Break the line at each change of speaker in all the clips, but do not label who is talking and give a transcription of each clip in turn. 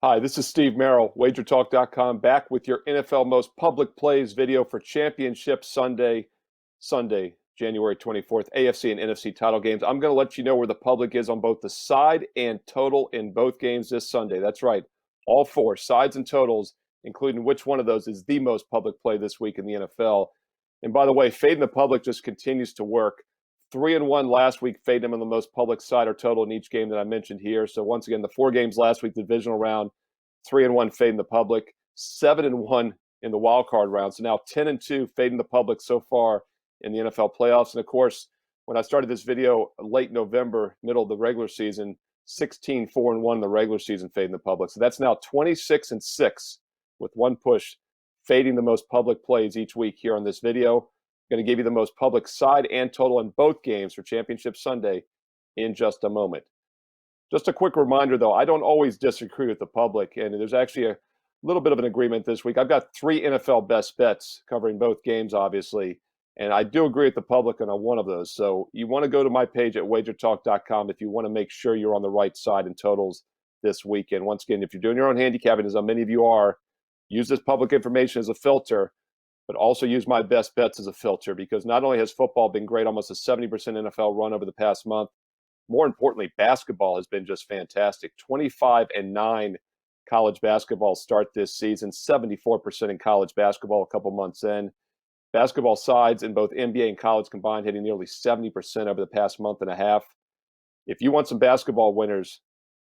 Hi, this is Steve Merril, WagerTalk.com, back with your NFL Most Public Plays video for Championship Sunday, January 24th, AFC and NFC title games. I'm going to let you know where the public is on both the side and total in both games this Sunday. That's right, all four sides and totals, including which one of those is the most public play this week in the NFL. And by the way, fading the public just continues to work. 3-1 last week, fade them on the most public side or total in each game that I mentioned here. So once again, the four games last week, the divisional round, 3-1 fading the public, 7-1 in the wild card round. So now 10-2 fading the public so far in the NFL playoffs. And of course, when I started this video late November, middle of the regular season, 16-4-1 in the regular season fading the public. So that's now 26-6 with one push fading the most public plays each week here on this video. Going to give you the most public side and total in both games for Championship Sunday in just a moment. Just a quick reminder, though, I don't always disagree with the public, and there's actually a little bit of an agreement this week. I've got three NFL best bets covering both games, obviously, and I do agree with the public on one of those. So you want to go to my page at WagerTalk.com if you want to make sure you're on the right side in totals this weekend. Once again, if you're doing your own handicapping, as many of you are, use this public information as a filter, but also use my best bets as a filter, because not only has football been great, almost a 70% NFL run over the past month, more importantly, basketball has been just fantastic. 25-9 college basketball start this season, 74% in college basketball a couple months in. Basketball sides in both NBA and college combined hitting nearly 70% over the past month and a half. If you want some basketball winners,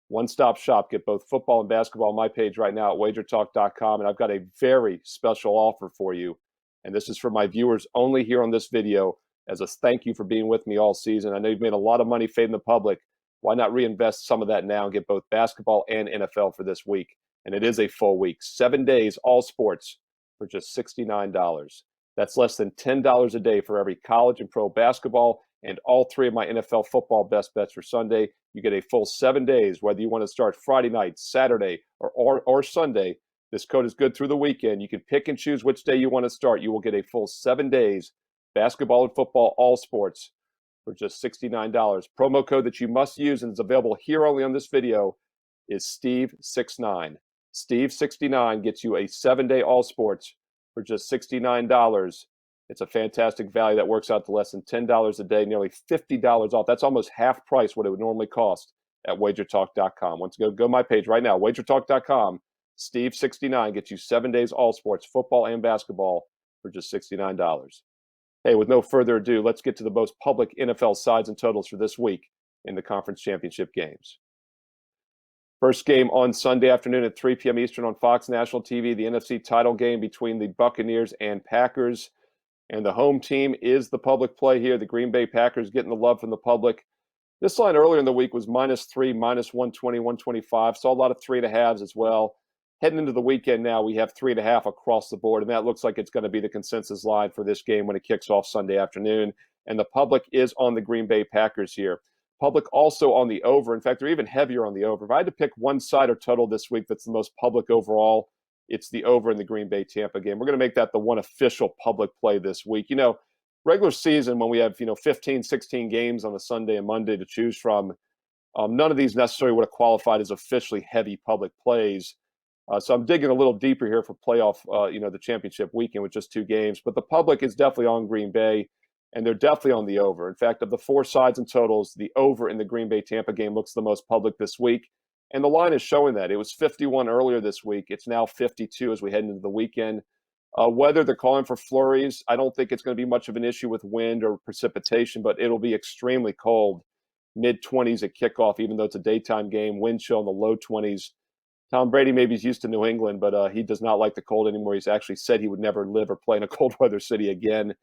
one-stop shop, get both football and basketball on my page right now at wagertalk.com, and I've got a very special offer for you. And this is for my viewers only here on this video as a thank you for being with me all season. I know you've made a lot of money fading the public. Why not reinvest some of that now and get both basketball and NFL for this week? And it is a full week, 7 days, all sports for just $69. That's less than $10 a day for every college and pro basketball and all three of my NFL football best bets for Sunday. You get a full 7 days, whether you want to start Friday night, Saturday, or Sunday. This code is good through the weekend. You can pick and choose which day you want to start. You will get a full 7 days, basketball and football, all sports, for just $69. Promo code that you must use and is available here only on this video is Steve69. Steve69 gets you a 7-day all sports for just $69. It's a fantastic value that works out to less than $10 a day, nearly $50 off. That's almost half price what it would normally cost at wagertalk.com. Once again, go to my page right now, wagertalk.com. Steve69 gets you 7 days all sports, football and basketball, for just $69. Hey, with no further ado, let's get to the most public NFL sides and totals for this week in the conference championship games. First game on Sunday afternoon at 3 p.m. Eastern on Fox National TV, the NFC title game between the Buccaneers and Packers. And the home team is the public play here. The Green Bay Packers getting the love from the public. This line earlier in the week was -3, -120, 125. Saw a lot of 3.5s as well. Heading into the weekend now, we have 3.5 across the board, and that looks like it's going to be the consensus line for this game when it kicks off Sunday afternoon. And the public is on the Green Bay Packers here. Public also on the over. In fact, they're even heavier on the over. If I had to pick one side or total this week that's the most public overall, it's the over in the Green Bay Tampa game. We're going to make that the one official public play this week. You know, regular season, when we have 15, 16 games on a Sunday and Monday to choose from, none of these necessarily would have qualified as officially heavy public plays. So I'm digging a little deeper here for playoff, the championship weekend with just 2 games. But the public is definitely on Green Bay, and they're definitely on the over. In fact, of the 4 sides and totals, the over in the Green Bay Tampa game looks the most public this week. And the line is showing that. It was 51 earlier this week. It's now 52 as we head into the weekend. Weather, they're calling for flurries. I don't think it's going to be much of an issue with wind or precipitation, but it'll be extremely cold, mid-20s at kickoff, even though it's a daytime game, wind chill in the low 20s. Tom Brady maybe is used to New England, but he does not like the cold anymore. He's actually said he would never live or play in a cold weather city again,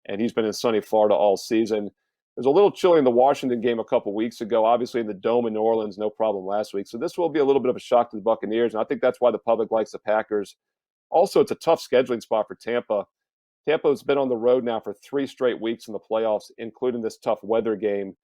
and he's been in sunny Florida all season. There's a little chilly in the Washington game a couple weeks ago. Obviously, in the Dome in New Orleans, no problem last week. So this will be a little bit of a shock to the Buccaneers, and I think that's why the public likes the Packers. Also, it's a tough scheduling spot for Tampa. Tampa's been on the road now for 3 straight weeks in the playoffs, including this tough weather game.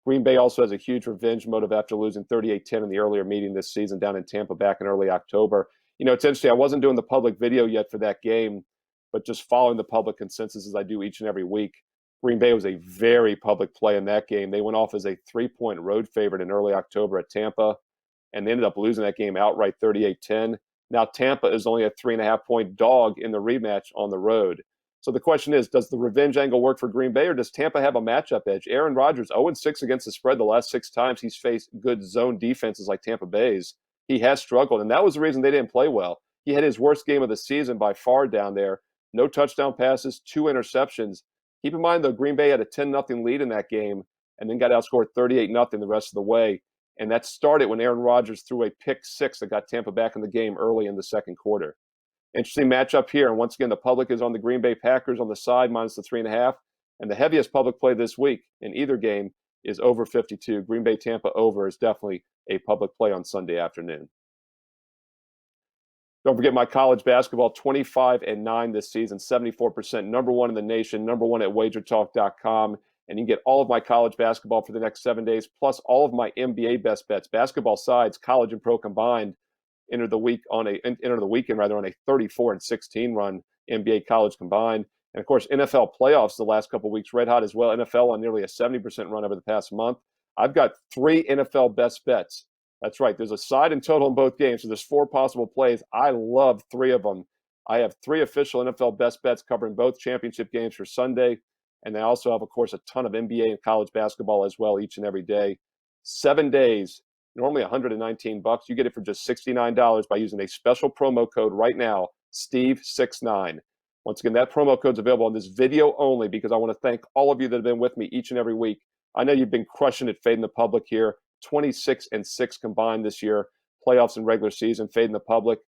Green Bay also has a huge revenge motive after losing 38-10 in the earlier meeting this season down in Tampa back in early October. You know, it's interesting. I wasn't doing the public video yet for that game, but just following the public consensus as I do each and every week. Green Bay was a very public play in that game. They went off as a 3-point road favorite in early October at Tampa. and they ended up losing that game outright 38-10. Now Tampa is only a 3.5-point dog in the rematch on the road. So the question is, does the revenge angle work for Green Bay, or does Tampa have a matchup edge? Aaron Rodgers, 0-6 against the spread the last 6 times he's faced good zone defenses like Tampa Bay's. He has struggled, and that was the reason they didn't play well. He had his worst game of the season by far down there. No touchdown passes, 2 interceptions. Keep in mind, though, Green Bay had a 10-0 lead in that game and then got outscored 38-0 the rest of the way. And that started when Aaron Rodgers threw a pick 6 that got Tampa back in the game early in the second quarter. Interesting matchup here. And once again, the public is on the Green Bay Packers on the side, minus the 3.5. And the heaviest public play this week in either game is over 52. Green Bay Tampa over is definitely a public play on Sunday afternoon. Don't forget my college basketball, 25-9 this season, 74%, number 1 in the nation, number 1 at WagerTalk.com. And you can get all of my college basketball for the next 7 days, plus all of my NBA best bets, basketball sides, college and pro combined. Enter the weekend on a 34-16 run, NBA college combined. And of course, NFL playoffs the last couple of weeks, red hot as well. NFL on nearly a 70% run over the past month. I've got 3 NFL best bets. That's right. There's a side and total in both games, so there's 4 possible plays. I love 3 of them. I have 3 official NFL best bets covering both championship games for Sunday. And I also have, of course, a ton of NBA and college basketball as well each and every day. 7 days, normally $119. You get it for just $69 by using a special promo code right now, Steve69. Once again, that promo code's available on this video only because I want to thank all of you that have been with me each and every week. I know you've been crushing it, fading the public here. 26-6 combined this year, playoffs and regular season, fading the public.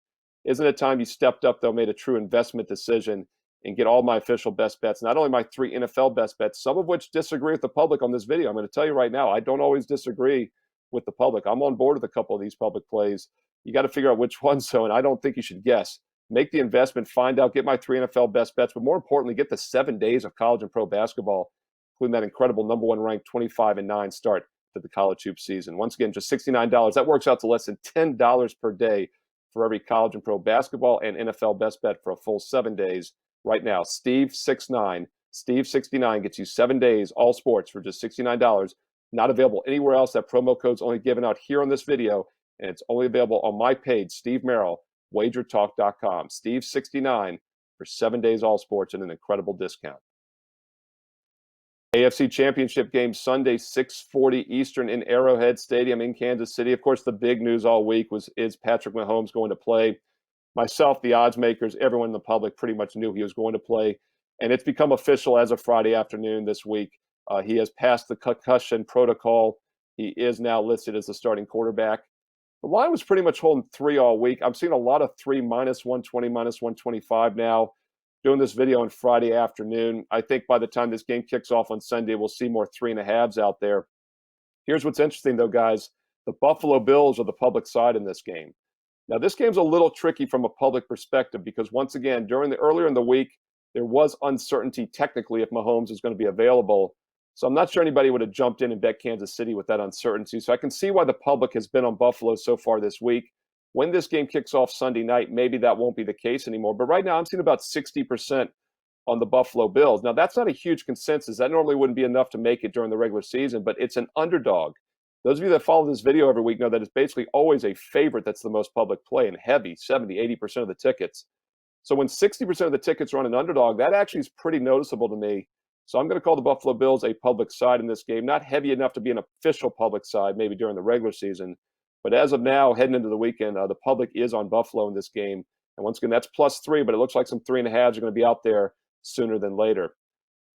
Isn't it time you stepped up, though, made a true investment decision and get all my official best bets, not only my 3 NFL best bets, some of which disagree with the public on this video. I'm going to tell you right now, I don't always disagree with the public. I'm on board with a couple of these public plays. You got to figure out which ones, so, and I don't think you should guess. Make the investment, find out, get my 3 NFL best bets, but more importantly, get the 7 days of college and pro basketball, including that incredible number 1 ranked 25-9 start to the college hoop season. Once again, just $69. That works out to less than $10 per day for every college and pro basketball and NFL best bet for a full 7 days. Right now, Steve69, Steve69 gets you 7 days, all sports for just $69. Not available anywhere else. That promo code's only given out here on this video, and it's only available on my page, Steve Merril, WagerTalk.com. Steve69 for 7 days, all sports, and an incredible discount. AFC Championship game Sunday, 6:40 Eastern in Arrowhead Stadium in Kansas City. Of course, the big news all week is Patrick Mahomes going to play? Myself, the odds makers, everyone in the public pretty much knew he was going to play. And it's become official as of Friday afternoon this week. He has passed the concussion protocol. He is now listed as the starting quarterback. The line was pretty much holding 3 all week. I'm seeing a lot of 3 -120, -125 now. Doing this video on Friday afternoon. I think by the time this game kicks off on Sunday, we'll see more 3.5s out there. Here's what's interesting, though, guys. The Buffalo Bills are the public side in this game. Now, this game's a little tricky from a public perspective because, once again, earlier in the week, there was uncertainty technically if Mahomes is going to be available. So I'm not sure anybody would have jumped in and bet Kansas City with that uncertainty. So I can see why the public has been on Buffalo so far this week. When this game kicks off Sunday night, maybe that won't be the case anymore. But right now, I'm seeing about 60% on the Buffalo Bills. Now, that's not a huge consensus. That normally wouldn't be enough to make it during the regular season, but it's an underdog. Those of you that follow this video every week know that it's basically always a favorite that's the most public play and heavy, 70, 80% of the tickets. So when 60% of the tickets are on an underdog, that actually is pretty noticeable to me. So I'm going to call the Buffalo Bills a public side in this game. Not heavy enough to be an official public side, maybe during the regular season. But as of now, heading into the weekend, the public is on Buffalo in this game. And once again, that's +3, but it looks like some 3.5s are going to be out there sooner than later.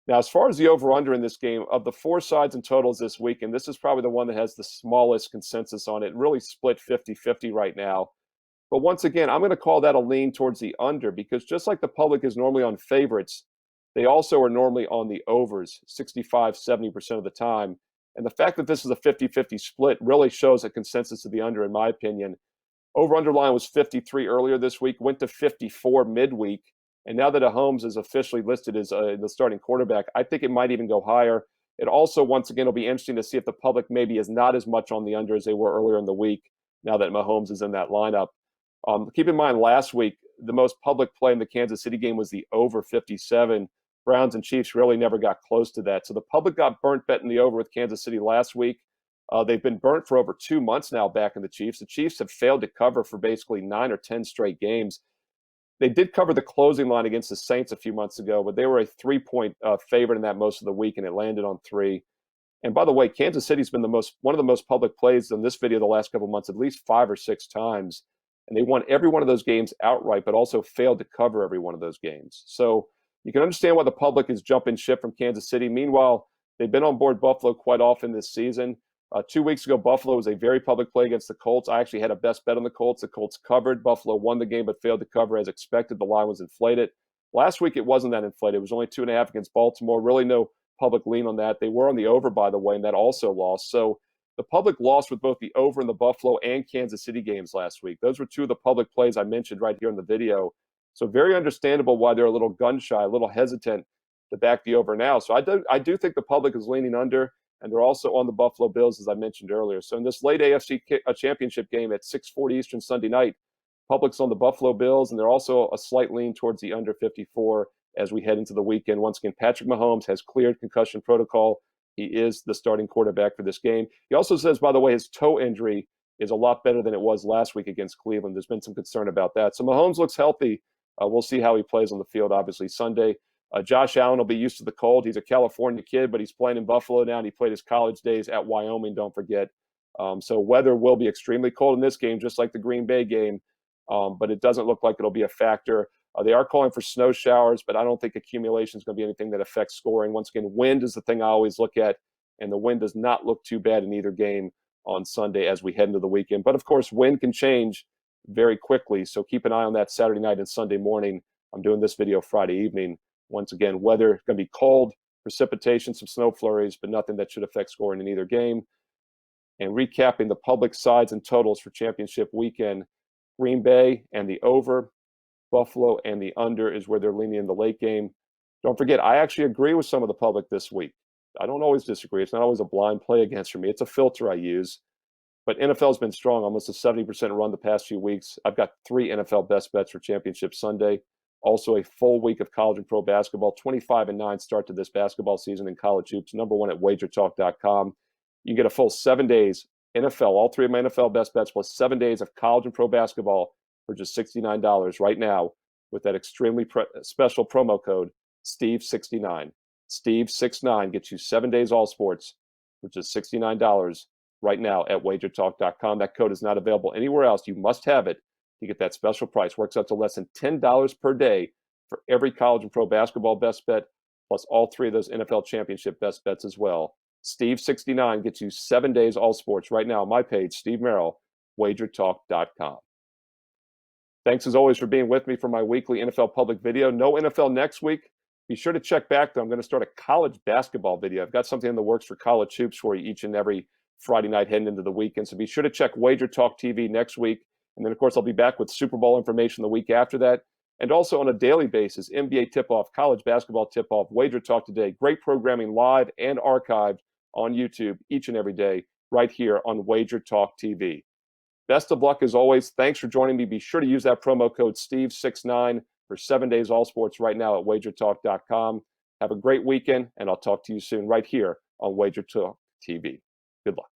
Now, as far as the over-under in this game, of the 4 sides and totals this week, and this is probably the one that has the smallest consensus on it, really split 50-50 right now. But once again, I'm going to call that a lean towards the under because just like the public is normally on favorites, they also are normally on the overs 65-70% of the time. And the fact that this is a 50-50 split really shows a consensus to the under, in my opinion. Over-under line was 53 earlier this week, went to 54 midweek. And now that Mahomes is officially listed as the starting quarterback, I think it might even go higher. It also, once again, will be interesting to see if the public maybe is not as much on the under as they were earlier in the week, now that Mahomes is in that lineup. Keep in mind, last week, the most public play in the Kansas City game was the over 57. Browns and Chiefs really never got close to that. So the public got burnt betting the over with Kansas City last week. They've been burnt for over 2 months now backing the Chiefs. The Chiefs have failed to cover for basically 9 or 10 straight games. They did cover the closing line against the Saints a few months ago, but they were a 3-point favorite in that most of the week, and it landed on 3. And by the way, Kansas City's been one of the most public plays in this video the last couple of months, at least 5 or 6 times. And they won every one of those games outright, but also failed to cover every one of those games. So you can understand why the public is jumping ship from Kansas City. Meanwhile, they've been on board Buffalo quite often this season. 2 weeks ago, Buffalo was a very public play against the Colts. I actually had a best bet on the Colts. The Colts covered. Buffalo won the game but failed to cover as expected. The line was inflated. Last week, it wasn't that inflated. It was only 2.5 against Baltimore. Really no public lean on that. They were on the over, by the way, and that also lost. So the public lost with both the over in the Buffalo and Kansas City games last week. Those were two of the public plays I mentioned right here in the video. So very understandable why they're a little gun shy, a little hesitant to back the over now. So I do think the public is leaning under, and they're also on the Buffalo Bills, as I mentioned earlier. So in this late AFC championship game at 6:40 Eastern Sunday night, public's on the Buffalo Bills, and they're also a slight lean towards the under 54 as we head into the weekend. Once again, Patrick Mahomes has cleared concussion protocol. He is the starting quarterback for this game. He also says, by the way, his toe injury is a lot better than it was last week against Cleveland. There's been some concern about that. So Mahomes looks healthy. We'll see how he plays on the field, obviously, Sunday. Josh Allen will be used to the cold. He's a California kid, but he's playing in Buffalo now, and he played his college days at Wyoming, don't forget. So weather will be extremely cold in this game, just like the Green Bay game, but it doesn't look like it'll be a factor. They are calling for snow showers, but I don't think accumulation is going to be anything that affects scoring. Once again, wind is the thing I always look at, and the wind does not look too bad in either game on Sunday as we head into the weekend. But, of course, wind can change very quickly, so keep an eye on that Saturday night and Sunday morning. I'm doing this video Friday evening. Once again, weather going to be cold, precipitation, some snow flurries, but nothing that should affect scoring in either game. And recapping the public sides and totals for championship weekend, Green Bay and the over, Buffalo and the under is where they're leaning in the late game. Don't forget, I actually agree with some of the public this week. I don't always disagree. It's not always a blind play against for me. It's a filter I use. But NFL's been strong, almost a 70% run the past few weeks. I've got 3 NFL best bets for Championship Sunday. Also a full week of college and pro basketball. 25-9 start to this basketball season in college hoops. #1 at WagerTalk.com. You can get a full 7 days, NFL, all 3 of my NFL best bets, plus 7 days of college and pro basketball for just $69 right now with that extremely special promo code, Steve69. Steve69 gets you 7 days all sports for just $69 right now at WagerTalk.com. That code is not available anywhere else. You must have it to get that special price. Works out to less than $10 per day for every college and pro basketball best bet, plus all 3 of those NFL championship best bets as well. Steve69 gets you 7 days all sports right now on my page, Steve Merril, WagerTalk.com. Thanks as always for being with me for my weekly NFL public video. No NFL next week. Be sure to check back, though. I'm going to start a college basketball video. I've got something in the works for college hoops for you each and every Friday night heading into the weekend. So be sure to check WagerTalk TV next week. And then, of course, I'll be back with Super Bowl information the week after that. And also on a daily basis, NBA tip-off, college basketball tip-off, WagerTalk Today. Great programming live and archived on YouTube each and every day right here on WagerTalk TV. Best of luck as always. Thanks for joining me. Be sure to use that promo code Steve69 for 7 days all sports right now at WagerTalk.com. Have a great weekend, and I'll talk to you soon right here on WagerTalk TV. Good luck.